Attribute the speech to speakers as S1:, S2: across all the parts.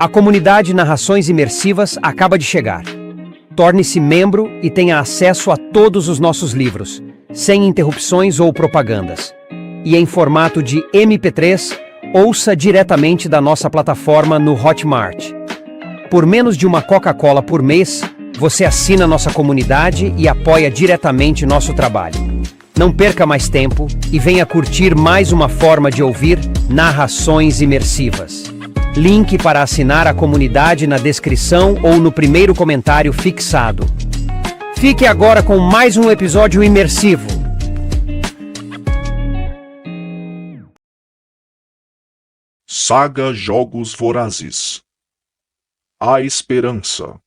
S1: A comunidade Narrações Imersivas acaba de chegar. Torne-se membro e tenha acesso a todos os nossos livros, sem interrupções ou propagandas. E em formato de MP3, ouça diretamente da nossa plataforma no Hotmart. Por menos de uma Coca-Cola por mês, você assina nossa comunidade e apoia diretamente nosso trabalho. Não perca mais tempo e venha curtir mais uma forma de ouvir narrações imersivas. Link para assinar a comunidade na descrição ou no primeiro comentário fixado. Fique agora com mais um episódio imersivo.
S2: Saga Jogos Vorazes. A Esperança.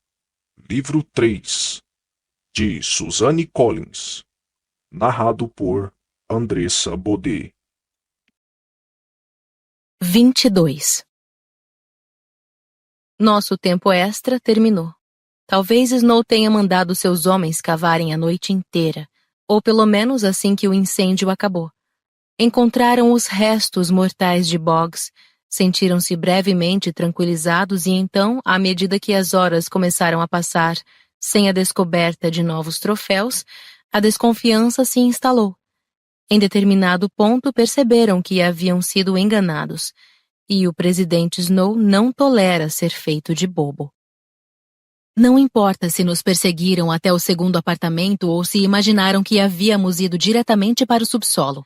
S2: Livro 3. De Suzanne Collins. Narrado por Andressa Baudet.
S3: 22. Nosso tempo extra terminou. Talvez Snow tenha mandado seus homens cavarem a noite inteira, ou pelo menos assim que o incêndio acabou. Encontraram os restos mortais de Boggs, sentiram-se brevemente tranquilizados e então, à medida que as horas começaram a passar sem a descoberta de novos troféus, a desconfiança se instalou. Em determinado ponto perceberam que haviam sido enganados, e o presidente Snow não tolera ser feito de bobo. Não importa se nos perseguiram até o segundo apartamento ou se imaginaram que havíamos ido diretamente para o subsolo.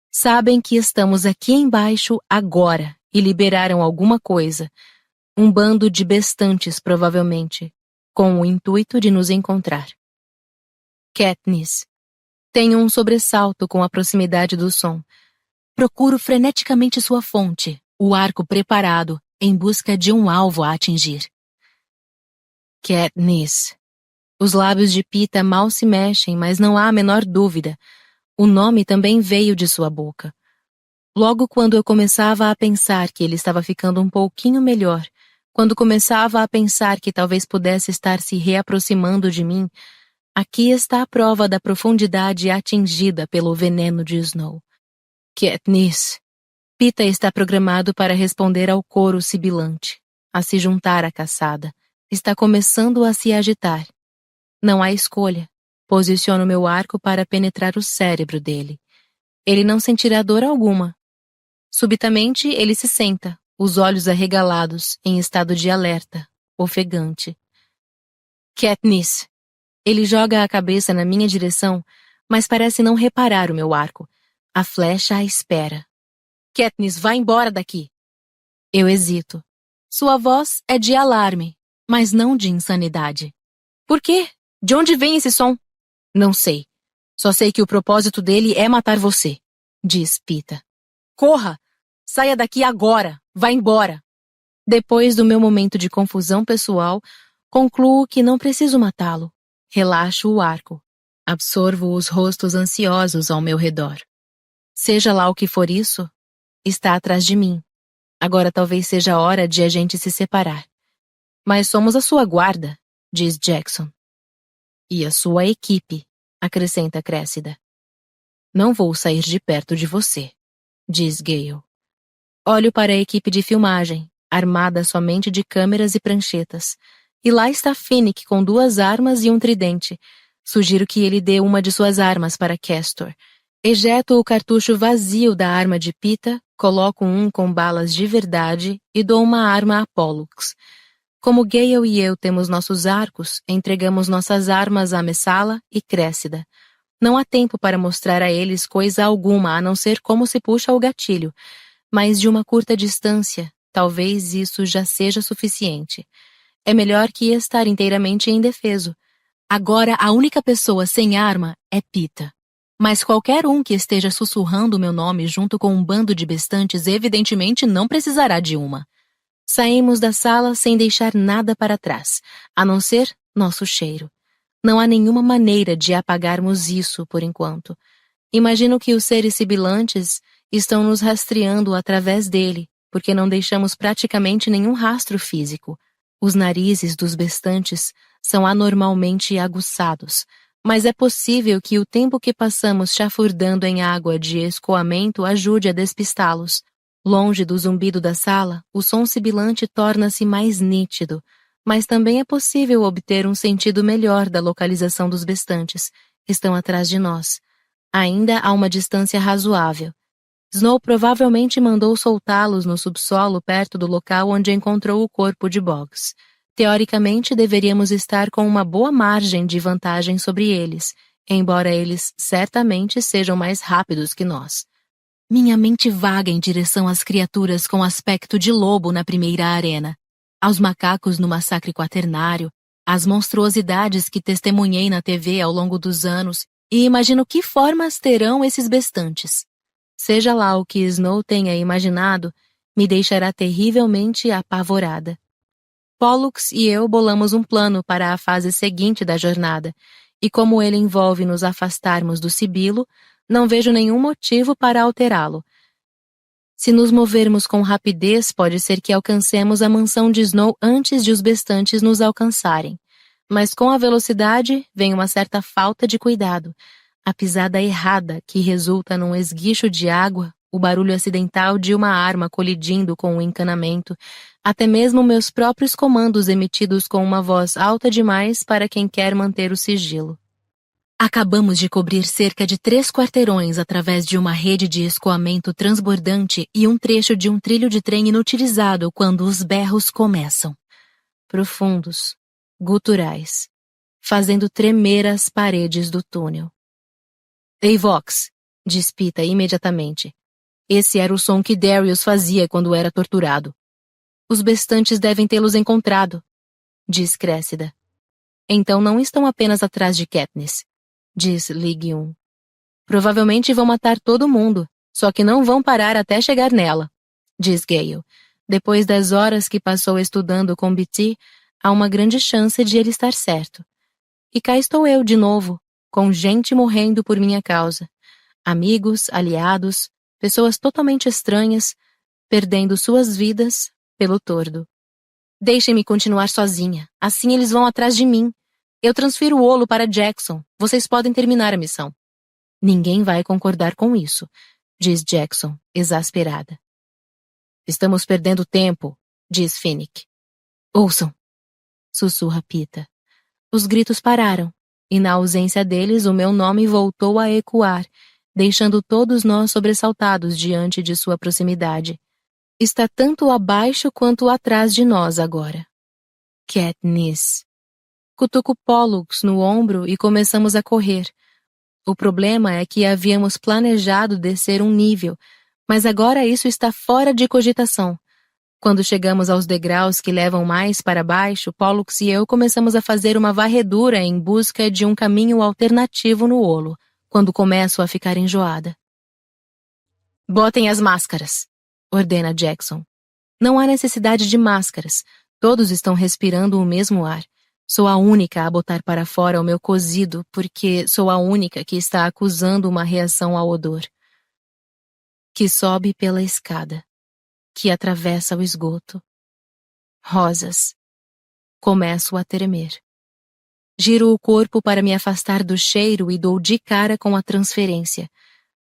S3: Sabem que estamos aqui embaixo agora e liberaram alguma coisa, um bando de bestantes provavelmente, com o intuito de nos encontrar. Katniss. Tenho um sobressalto com a proximidade do som. Procuro freneticamente sua fonte, o arco preparado, em busca de um alvo a atingir. Katniss. Os lábios de Peeta mal se mexem, mas não há a menor dúvida. O nome também veio de sua boca. Logo quando eu começava a pensar que ele estava ficando um pouquinho melhor, quando começava a pensar que talvez pudesse estar se reaproximando de mim, aqui está a prova da profundidade atingida pelo veneno de Snow. Katniss. Peeta está programado para responder ao coro sibilante, a se juntar à caçada. Está começando a se agitar. Não há escolha. Posiciono meu arco para penetrar o cérebro dele. Ele não sentirá dor alguma. Subitamente, ele se senta, os olhos arregalados, em estado de alerta, ofegante. Katniss. Ele joga a cabeça na minha direção, mas parece não reparar o meu arco. A flecha à espera. Katniss, vá embora daqui. Eu hesito. Sua voz é de alarme, mas não de insanidade. Por quê? De onde vem esse som? Não sei. Só sei que o propósito dele é matar você, diz Peeta. Corra! Saia daqui agora! Vá embora! Depois do meu momento de confusão pessoal, concluo que não preciso matá-lo. Relaxo o arco. Absorvo os rostos ansiosos ao meu redor. Seja lá o que for isso, está atrás de mim. Agora talvez seja a hora de a gente se separar. Mas somos a sua guarda, diz Jackson. E a sua equipe, acrescenta Cressida. Não vou sair de perto de você, diz Gale. Olho para a equipe de filmagem, armada somente de câmeras e pranchetas. E lá está Finnick com 2 armas e um tridente. Sugiro que ele dê uma de suas armas para Castor. Ejeto o cartucho vazio da arma de Peeta, coloco um com balas de verdade e dou uma arma a Pollux. Como Gale e eu temos nossos arcos, entregamos nossas armas a Messala e Cressida. Não há tempo para mostrar a eles coisa alguma a não ser como se puxa o gatilho, mas de uma curta distância, talvez isso já seja suficiente. É melhor que estar inteiramente indefeso. Agora a única pessoa sem arma é Peeta. Mas qualquer um que esteja sussurrando o meu nome junto com um bando de bestantes evidentemente não precisará de uma. Saímos da sala sem deixar nada para trás, a não ser nosso cheiro. Não há nenhuma maneira de apagarmos isso por enquanto. Imagino que os seres sibilantes estão nos rastreando através dele, porque não deixamos praticamente nenhum rastro físico. Os narizes dos bestantes são anormalmente aguçados, mas é possível que o tempo que passamos chafurdando em água de escoamento ajude a despistá-los. Longe do zumbido da sala, o som sibilante torna-se mais nítido, mas também é possível obter um sentido melhor da localização dos bestantes. Estão atrás de nós. Ainda a uma distância razoável. Snow provavelmente mandou soltá-los no subsolo perto do local onde encontrou o corpo de Boggs. Teoricamente, deveríamos estar com uma boa margem de vantagem sobre eles, embora eles certamente sejam mais rápidos que nós. Minha mente vaga em direção às criaturas com aspecto de lobo na primeira arena, aos macacos no massacre quaternário, às monstruosidades que testemunhei na TV ao longo dos anos, e imagino que formas terão esses bestantes. Seja lá o que Snow tenha imaginado, me deixará terrivelmente apavorada. Pollux e eu bolamos um plano para a fase seguinte da jornada, e como ele envolve nos afastarmos do sibilo, não vejo nenhum motivo para alterá-lo. Se nos movermos com rapidez, pode ser que alcancemos a mansão de Snow antes de os bestantes nos alcançarem. Mas com a velocidade vem uma certa falta de cuidado. A pisada errada, que resulta num esguicho de água, o barulho acidental de uma arma colidindo com o encanamento, até mesmo meus próprios comandos emitidos com uma voz alta demais para quem quer manter o sigilo. Acabamos de cobrir cerca de 3 quarteirões através de uma rede de escoamento transbordante e um trecho de um trilho de trem inutilizado quando os berros começam. Profundos, guturais, fazendo tremer as paredes do túnel. Ei, Vox, diz Pita imediatamente. Esse era o som que Darius fazia quando era torturado. Os bestantes devem tê-los encontrado, diz Cressida. Então não estão apenas atrás de Katniss, diz Ligue-1. Provavelmente vão matar todo mundo, só que não vão parar até chegar nela, diz Gale. Depois das horas que passou estudando com Beetee, há uma grande chance de ele estar certo. E cá estou eu de novo, com gente morrendo por minha causa. Amigos, aliados, pessoas totalmente estranhas, perdendo suas vidas pelo tordo. Deixem-me continuar sozinha, assim eles vão atrás de mim. Eu transfiro o Olo para Jackson. Vocês podem terminar a missão. Ninguém vai concordar com isso, diz Jackson, exasperada. Estamos perdendo tempo, diz Finnick. Ouçam, sussurra Pita. Os gritos pararam, e na ausência deles o meu nome voltou a ecoar, deixando todos nós sobressaltados diante de sua proximidade. Está tanto abaixo quanto atrás de nós agora. Katniss. Cutuco Pollux no ombro e começamos a correr. O problema é que havíamos planejado descer um nível, mas agora isso está fora de cogitação. Quando chegamos aos degraus que levam mais para baixo, Pollux e eu começamos a fazer uma varredura em busca de um caminho alternativo no Olo, quando começo a ficar enjoada. Botem as máscaras, ordena Jackson. Não há necessidade de máscaras. Todos estão respirando o mesmo ar. Sou a única a botar para fora o meu cozido, porque sou a única que está acusando uma reação ao odor. Que sobe pela escada, que atravessa o esgoto. Rosas. Começo a tremer. Giro o corpo para me afastar do cheiro e dou de cara com a transferência.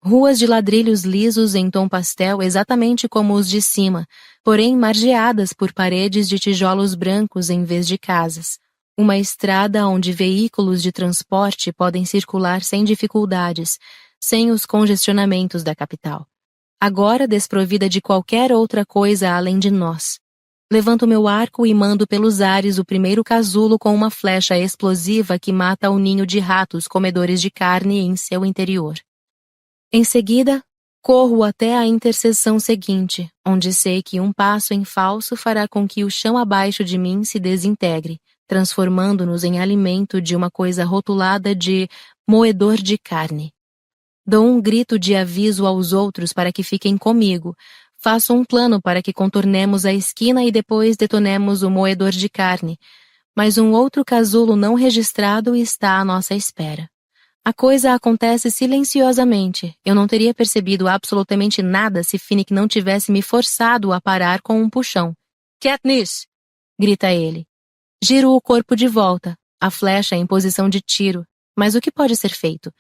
S3: Ruas de ladrilhos lisos em tom pastel exatamente como os de cima, porém margeadas por paredes de tijolos brancos em vez de casas. Uma estrada onde veículos de transporte podem circular sem dificuldades, sem os congestionamentos da capital. Agora desprovida de qualquer outra coisa além de nós. Levanto meu arco e mando pelos ares o primeiro casulo com uma flecha explosiva que mata o ninho de ratos comedores de carne em seu interior. Em seguida, corro até a interseção seguinte, onde sei que um passo em falso fará com que o chão abaixo de mim se desintegre, transformando-nos em alimento de uma coisa rotulada de moedor de carne. Dou um grito de aviso aos outros para que fiquem comigo. Faço um plano para que contornemos a esquina e depois detonemos o moedor de carne. Mas um outro casulo não registrado está à nossa espera. A coisa acontece silenciosamente. Eu não teria percebido absolutamente nada se Finnick não tivesse me forçado a parar com um puxão. Katniss! Grita ele. Giro o corpo de volta, a flecha em posição de tiro. Mas o que pode ser feito?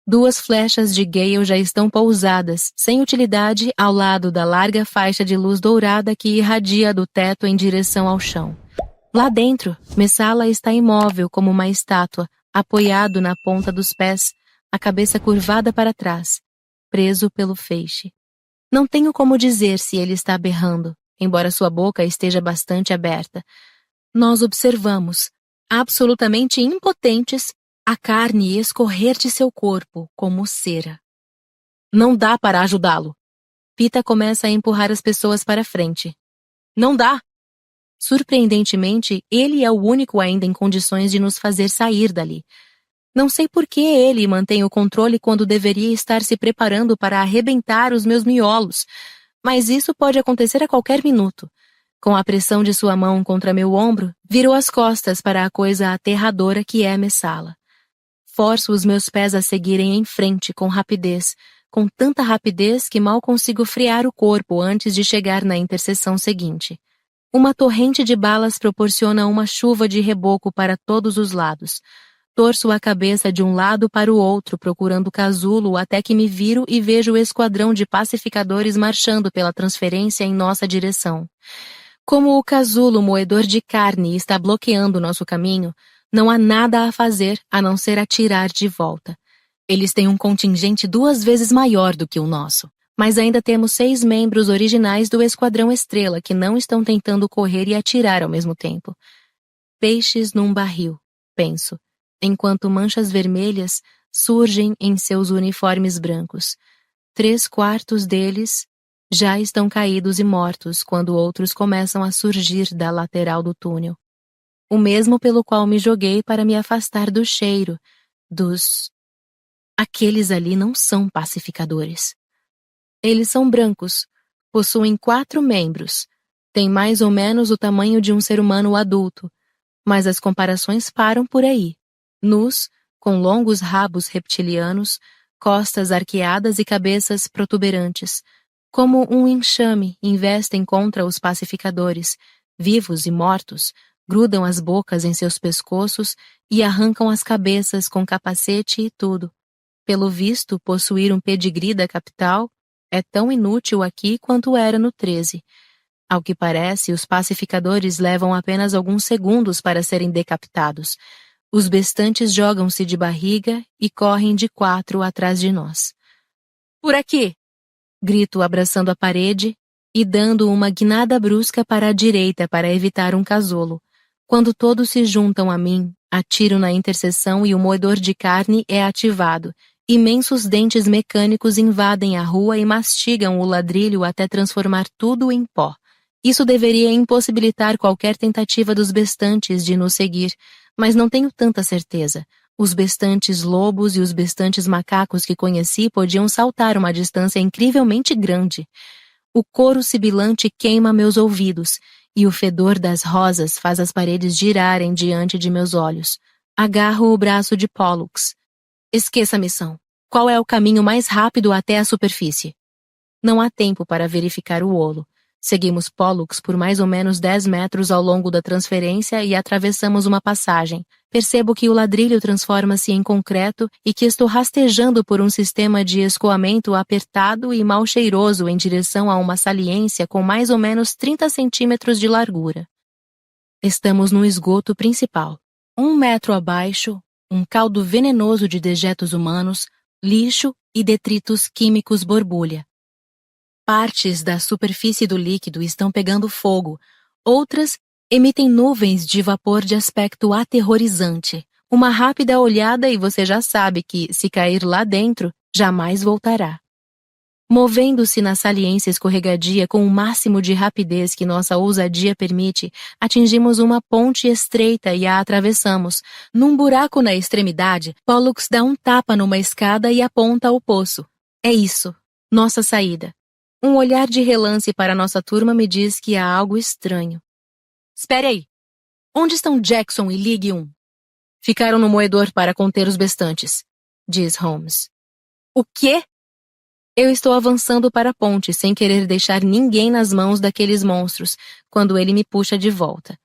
S3: 2 flechas de Gale já estão pousadas, sem utilidade, ao lado da larga faixa de luz dourada que irradia do teto em direção ao chão. Lá dentro, Messala está imóvel como uma estátua, apoiado na ponta dos pés, a cabeça curvada para trás, preso pelo feixe. Não tenho como dizer se ele está berrando, embora sua boca esteja bastante aberta. Nós observamos, absolutamente impotentes, a carne escorrer de seu corpo como cera. Não dá para ajudá-lo. Pita começa a empurrar as pessoas para frente. Não dá! Surpreendentemente, ele é o único ainda em condições de nos fazer sair dali. Não sei por que ele mantém o controle quando deveria estar se preparando para arrebentar os meus miolos, mas isso pode acontecer a qualquer minuto. Com a pressão de sua mão contra meu ombro, virou as costas para a coisa aterradora que é Messala. Forço os meus pés a seguirem em frente com rapidez, com tanta rapidez que mal consigo frear o corpo antes de chegar na interseção seguinte. Uma torrente de balas proporciona uma chuva de reboco para todos os lados. Torço a cabeça de um lado para o outro, procurando casulo até que me viro e vejo o esquadrão de pacificadores marchando pela transferência em nossa direção. Como o casulo moedor de carne está bloqueando nosso caminho, não há nada a fazer a não ser atirar de volta. Eles têm um contingente 2 vezes maior do que o nosso, mas ainda temos 6 membros originais do Esquadrão Estrela que não estão tentando correr e atirar ao mesmo tempo. Peixes num barril, penso, enquanto manchas vermelhas surgem em seus uniformes brancos. 3/4 deles já estão caídos e mortos quando outros começam a surgir da lateral do túnel. O mesmo pelo qual me joguei para me afastar do cheiro, dos... Aqueles ali não são pacificadores. Eles são brancos, possuem 4 membros, têm mais ou menos o tamanho de um ser humano adulto, mas as comparações param por aí. Nus, com longos rabos reptilianos, costas arqueadas e cabeças protuberantes. Como um enxame, investem contra os pacificadores, vivos e mortos, grudam as bocas em seus pescoços e arrancam as cabeças com capacete e tudo. Pelo visto, possuir um pedigree da capital é tão inútil aqui quanto era no 13. Ao que parece, os pacificadores levam apenas alguns segundos para serem decapitados. Os bestantes jogam-se de barriga e correm de 4 atrás de nós. Por aqui! Grito abraçando a parede e dando uma guinada brusca para a direita para evitar um casulo. Quando todos se juntam a mim, atiro na interseção e o moedor de carne é ativado. Imensos dentes mecânicos invadem a rua e mastigam o ladrilho até transformar tudo em pó. Isso deveria impossibilitar qualquer tentativa dos bestantes de nos seguir, mas não tenho tanta certeza. Os bestantes lobos e os bestantes macacos que conheci podiam saltar uma distância incrivelmente grande. O coro sibilante queima meus ouvidos, e o fedor das rosas faz as paredes girarem diante de meus olhos. Agarro o braço de Pollux. Esqueça a missão. Qual é o caminho mais rápido até a superfície? Não há tempo para verificar o olo. Seguimos Pollux por mais ou menos 10 metros ao longo da transferência e atravessamos uma passagem. Percebo que o ladrilho transforma-se em concreto e que estou rastejando por um sistema de escoamento apertado e mal cheiroso em direção a uma saliência com mais ou menos 30 centímetros de largura. Estamos no esgoto principal. 1 metro abaixo, um caldo venenoso de dejetos humanos, lixo e detritos químicos borbulha. Partes da superfície do líquido estão pegando fogo, outras emitem nuvens de vapor de aspecto aterrorizante. Uma rápida olhada e você já sabe que, se cair lá dentro, jamais voltará. Movendo-se na saliência escorregadia com o máximo de rapidez que nossa ousadia permite, atingimos uma ponte estreita e a atravessamos. Num buraco na extremidade, Pollux dá um tapa numa escada e aponta ao poço. É isso, nossa saída. Um olhar de relance para nossa turma me diz que há algo estranho. Espere aí. Onde estão Jackson e Ligue 1? Ficaram no moedor para conter os bestantes, diz Holmes. O quê? Eu estou avançando para a ponte sem querer deixar ninguém nas mãos daqueles monstros, quando ele me puxa de volta.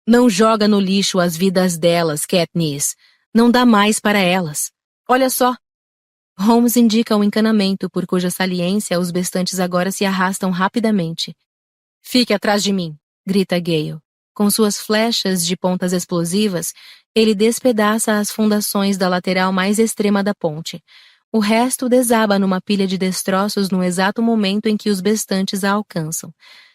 S3: Não joga no lixo as vidas delas, Katniss. Não dá mais para elas. Olha só, Holmes indica o encanamento por cuja saliência os bestantes agora se arrastam rapidamente. Fique atrás de mim, grita Gale. Com suas flechas de pontas explosivas, ele despedaça as fundações da lateral mais extrema da ponte. O resto desaba numa pilha de destroços no exato momento em que os bestantes a alcançam.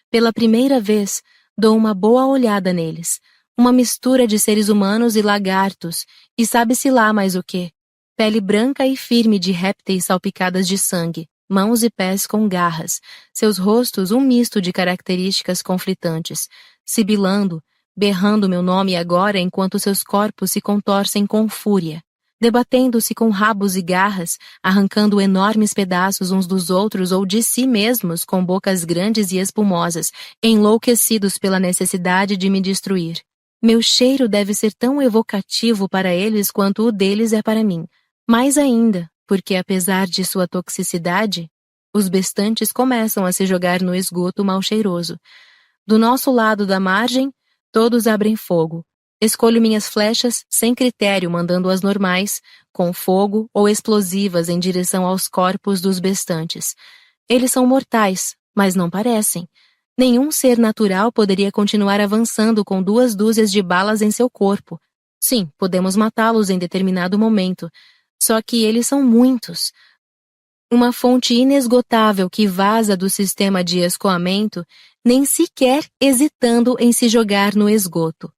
S3: Pela primeira vez, dou uma boa olhada neles. Uma mistura de seres humanos e lagartos, e sabe-se lá mais o quê. Pele branca e firme de répteis salpicadas de sangue, mãos e pés com garras, seus rostos um misto de características conflitantes, sibilando, berrando meu nome agora enquanto seus corpos se contorcem com fúria, debatendo-se com rabos e garras, arrancando enormes pedaços uns dos outros ou de si mesmos com bocas grandes e espumosas, enlouquecidos pela necessidade de me destruir. Meu cheiro deve ser tão evocativo para eles quanto o deles é para mim. Mais ainda, porque apesar de sua toxicidade, os bestantes começam a se jogar no esgoto mal cheiroso. Do nosso lado da margem, todos abrem fogo. Escolho minhas flechas sem critério, mandando-as normais, com fogo ou explosivas em direção aos corpos dos bestantes. Eles são mortais, mas não parecem. Nenhum ser natural poderia continuar avançando com 2 dúzias de balas em seu corpo. Sim, podemos matá-los em determinado momento, só que eles são muitos. Uma fonte inesgotável que vaza do sistema de escoamento, nem sequer hesitando em se jogar no esgoto.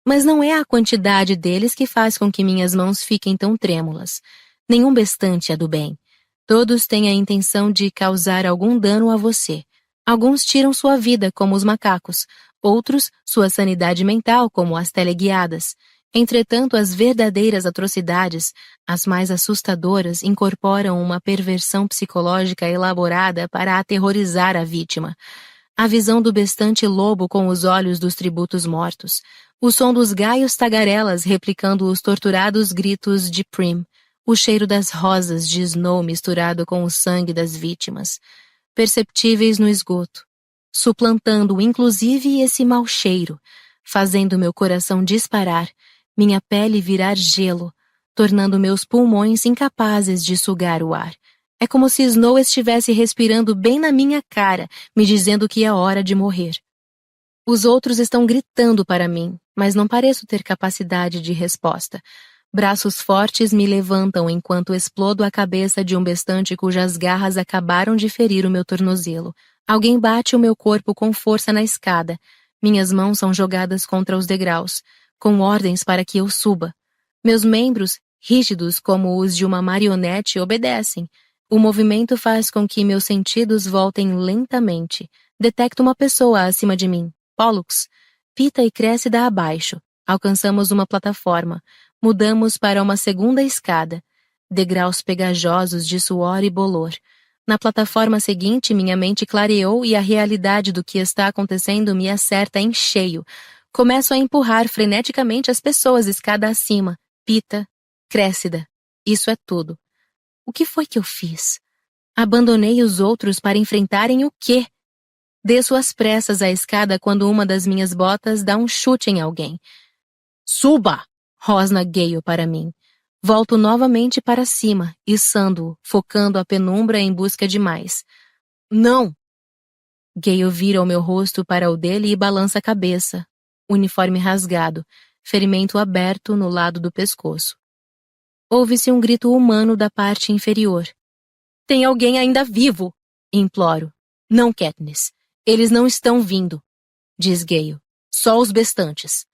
S3: Mas não é a quantidade deles que faz com que minhas mãos fiquem tão trêmulas. Nenhum bestante é do bem. Todos têm a intenção de causar algum dano a você. Alguns tiram sua vida, como os macacos. Outros, sua sanidade mental, como as teleguiadas. Entretanto, as verdadeiras atrocidades, as mais assustadoras, incorporam uma perversão psicológica elaborada para aterrorizar a vítima. A visão do bestante lobo com os olhos dos tributos mortos. O som dos gaios tagarelas replicando os torturados gritos de Prim. O cheiro das rosas de Snow misturado com o sangue das vítimas. Perceptíveis no esgoto. Suplantando inclusive esse mau cheiro. Fazendo meu coração disparar. Minha pele virar gelo, tornando meus pulmões incapazes de sugar o ar. É como se Snow estivesse respirando bem na minha cara, me dizendo que é hora de morrer. Os outros estão gritando para mim, mas não pareço ter capacidade de resposta. Braços fortes me levantam enquanto explodo a cabeça de um bestante cujas garras acabaram de ferir o meu tornozelo. Alguém bate o meu corpo com força na escada. Minhas mãos são jogadas contra os degraus, com ordens para que eu suba. Meus membros, rígidos como os de uma marionete, obedecem. O movimento faz com que meus sentidos voltem lentamente. Detecto uma pessoa acima de mim. Pollux. Pita e Cressida abaixo. Alcançamos uma plataforma. Mudamos para uma segunda escada. Degraus pegajosos de suor e bolor. Na plataforma seguinte, minha mente clareou e a realidade do que está acontecendo me acerta em cheio. Começo a empurrar freneticamente as pessoas escada acima. Pita, Cressida. Isso é tudo. O que foi que eu fiz? Abandonei os outros para enfrentarem o quê? Desço às pressas a escada quando uma das minhas botas dá um chute em alguém. Suba! Rosna Gale para mim. Volto novamente para cima, içando-o, focando a penumbra em busca de mais. Não! Gale vira o meu rosto para o dele e balança a cabeça. Uniforme rasgado, ferimento aberto no lado do pescoço. Ouve-se um grito humano da parte inferior. Tem alguém ainda vivo! Imploro. Não, Katniss. Eles não estão vindo, diz Gale. Só os bestantes.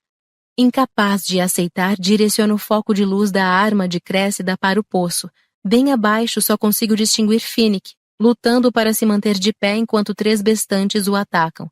S3: Incapaz de aceitar, direciono o foco de luz da arma de Cressida para o poço. Bem abaixo só consigo distinguir Finnick, lutando para se manter de pé enquanto 3 bestantes o atacam.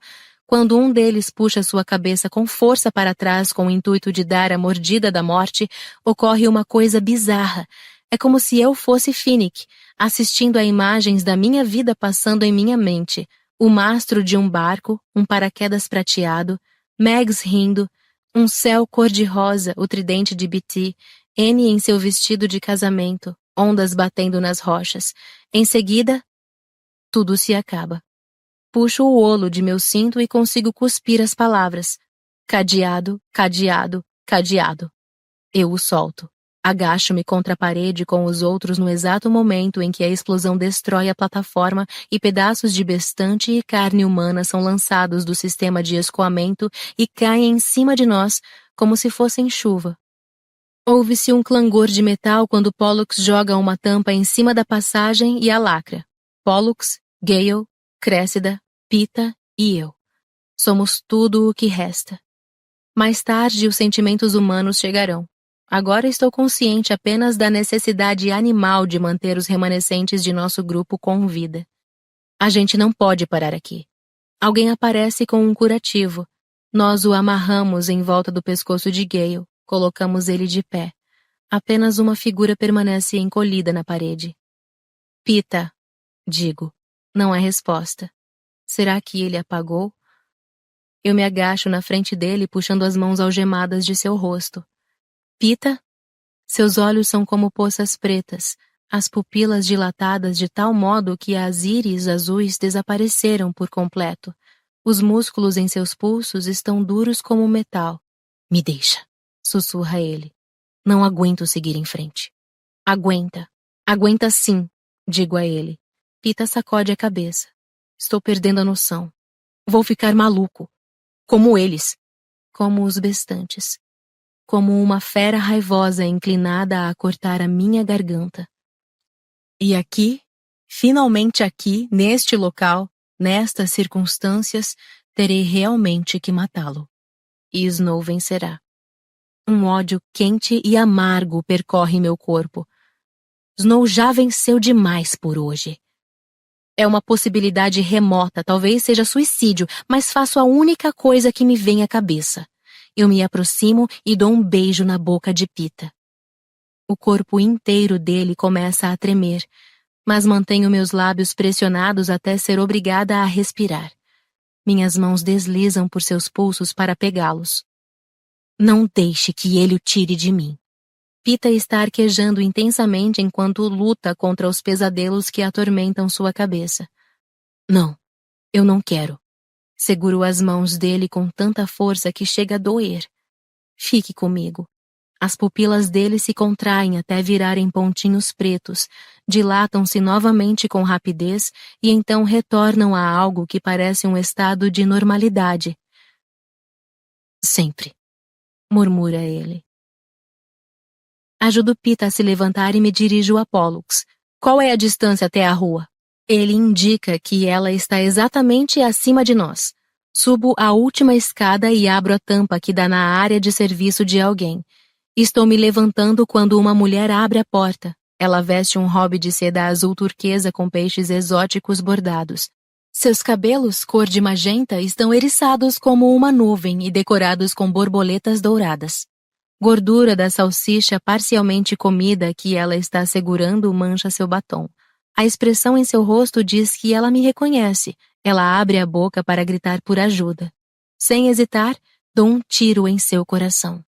S3: Quando um deles puxa sua cabeça com força para trás com o intuito de dar a mordida da morte, ocorre uma coisa bizarra. É como se eu fosse Finnick, assistindo a imagens da minha vida passando em minha mente. O mastro de um barco, um paraquedas prateado, Megs rindo, um céu cor-de-rosa, o tridente de Biti, N em seu vestido de casamento, ondas batendo nas rochas. Em seguida, tudo se acaba. Puxo o olo de meu cinto e consigo cuspir as palavras. Cadeado, cadeado, cadeado. Eu o solto. Agacho-me contra a parede com os outros no exato momento em que a explosão destrói a plataforma e pedaços de bestante e carne humana são lançados do sistema de escoamento e caem em cima de nós como se fossem chuva. Ouve-se um clangor de metal quando Pollux joga uma tampa em cima da passagem e a lacra. Pollux, Gale, Cressida, Pita e eu. Somos tudo o que resta. Mais tarde os sentimentos humanos chegarão. Agora estou consciente apenas da necessidade animal de manter os remanescentes de nosso grupo com vida. A gente não pode parar aqui. Alguém aparece com um curativo. Nós o amarramos em volta do pescoço de Gale, colocamos ele de pé. Apenas uma figura permanece encolhida na parede. Pita, digo. Não há resposta. Será que ele apagou? Eu me agacho na frente dele, puxando as mãos algemadas de seu rosto. Pita? Seus olhos são como poças pretas, as pupilas dilatadas de tal modo que as íris azuis desapareceram por completo. Os músculos em seus pulsos estão duros como metal. Me deixa, sussurra ele. Não aguento seguir em frente. Aguenta. Aguenta sim, digo a ele. Pita sacode a cabeça. Estou perdendo a noção. Vou ficar maluco. Como eles. Como os bestantes. Como uma fera raivosa inclinada a cortar a minha garganta. E aqui, finalmente aqui, neste local, nestas circunstâncias, terei realmente que matá-lo. E Snow vencerá. Um ódio quente e amargo percorre meu corpo. Snow já venceu demais por hoje. É uma possibilidade remota, talvez seja suicídio, mas faço a única coisa que me vem à cabeça. Eu me aproximo e dou um beijo na boca de Pita. O corpo inteiro dele começa a tremer, mas mantenho meus lábios pressionados até ser obrigada a respirar. Minhas mãos deslizam por seus pulsos para pegá-los. Não deixe que ele o tire de mim. Pita está arquejando intensamente enquanto luta contra os pesadelos que atormentam sua cabeça. Não, eu não quero. Seguro as mãos dele com tanta força que chega a doer. Fique comigo. As pupilas dele se contraem até virarem pontinhos pretos, dilatam-se novamente com rapidez e então retornam a algo que parece um estado de normalidade. Sempre, murmura ele. Ajudo Pita a se levantar e me dirijo a Pollux. Qual é a distância até a rua? Ele indica que ela está exatamente acima de nós. Subo a última escada e abro a tampa que dá na área de serviço de alguém. Estou me levantando quando uma mulher abre a porta. Ela veste um hobby de seda azul turquesa com peixes exóticos bordados. Seus cabelos, cor de magenta, estão eriçados como uma nuvem e decorados com borboletas douradas. Gordura da salsicha parcialmente comida que ela está segurando mancha seu batom. A expressão em seu rosto diz que ela me reconhece. Ela abre a boca para gritar por ajuda. Sem hesitar, dou um tiro em seu coração.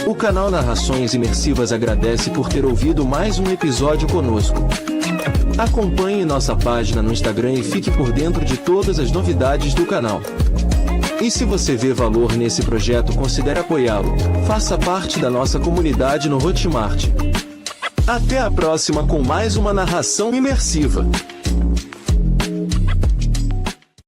S4: O canal Narrações Imersivas agradece por ter ouvido mais um episódio conosco. Acompanhe nossa página no Instagram e fique por dentro de todas as novidades do canal. E se você vê valor nesse projeto, considere apoiá-lo. Faça parte da nossa comunidade no Hotmart. Até a próxima com mais uma narração imersiva.